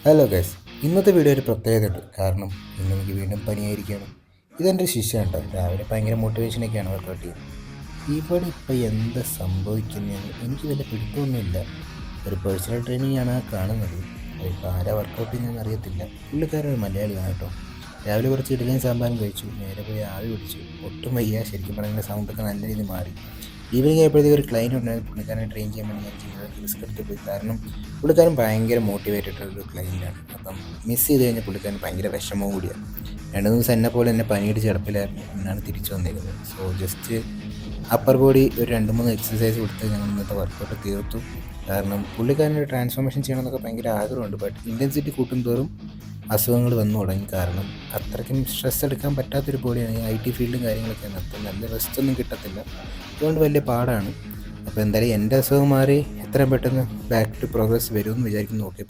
Hello guys, ഇന്നത്തെ video ഒരു പ്രത്യേകത ഉണ്ട്. കാരണം ഇന്ന് എനിക്ക് വീണ്ടും പനിയായിരിക്കുകയാണ്. ഇതെൻ്റെ ശിഷ്യ ഉണ്ടോ, രാവിലെ ഭയങ്കര മോട്ടിവേഷനൊക്കെയാണ് വർക്കൗട്ട് ചെയ്യുന്നത്. ഇവിടെ ഇപ്പോൾ എന്താ സംഭവിക്കുന്നതെന്ന് എനിക്ക് വലിയ പിടുത്തമൊന്നുമില്ല. ഒരു പേഴ്സണൽ ട്രെയിനിങ് ആണ് കാണുന്നത്. അതിപ്പോൾ ആരാ വർക്കൗട്ട് ചെയ്യുന്നതെന്ന് അറിയത്തില്ല. പുള്ളിക്കാരൻ ഒരു മലയാളിയാണ് കേട്ടോ. രാവിലെ കുറച്ച് ഇഡലിയും സാമ്പാറും കഴിച്ചു, നേരെ പോയി ആവി പിടിച്ചു. ഒട്ടും വയ്യ, ശരിക്കും പറഞ്ഞാൽ സൗണ്ടൊക്കെ നല്ല രീതിയിൽ മാറി. ഈവനിങ് ആയപ്പോഴത്തേക്ക് ഒരു ക്ലൈൻറ്റ് ഉണ്ടായിരുന്നു. പുള്ളിക്കാരനെ ട്രെയിൻ ചെയ്യാൻ വേണ്ടി ഞാൻ ചെയ്തത് റിസ്ക് എടുത്ത് പോയി. കാരണം പുള്ളിക്കാരൻ ഭയങ്കര മോട്ടിവേറ്റഡ് ഒരു ക്ലൈൻറ്റാണ്. അപ്പം മിസ് ചെയ്ത് കഴിഞ്ഞാൽ പുള്ളിക്കാരൻ ഭയങ്കര വിഷമവും കൂടിയാണ്. 2 ദിവസം എന്നെ പോലെ എന്നെ പനിയിട്ട് കിടപ്പിലായിരുന്നു. എന്നാണ് തിരിച്ചു വന്നിരുന്നത്. സോ ജസ്റ്റ് അപ്പർ ബോഡി ഒരു 2-3 എക്സസൈസ് കൊടുത്ത് ഞങ്ങൾ ഇന്നത്തെ വർക്കൗട്ട് തീർത്തു. കാരണം പുള്ളിക്കാരനൊരു ട്രാൻസ്ഫോർമേഷൻ ചെയ്യണമെന്നൊക്കെ ഭയങ്കര ആഗ്രഹമുണ്ട്. ബട്ട് ഇൻറ്റൻസിറ്റി കൂട്ടും തോറും അസുഖങ്ങൾ വന്നു തുടങ്ങി. കാരണം അത്രയ്ക്കും സ്ട്രെസ് എടുക്കാൻ പറ്റാത്തൊരു ബോഡിയാണ്. ഈ IT ഫീൽഡും കാര്യങ്ങളൊക്കെയാണ്. അപ്പം നല്ല റെസ്റ്റ് ഒന്നും കിട്ടത്തില്ല. അതുകൊണ്ട് വലിയ പാടാണ്. അപ്പോൾ എന്തായാലും എൻ്റെ അസുഖം മാറി എത്രയും പെട്ടെന്ന് ബാക്ക് ടു പ്രോഗ്രസ് വരുമെന്ന് വിചാരിക്കുന്നു. Okay, by.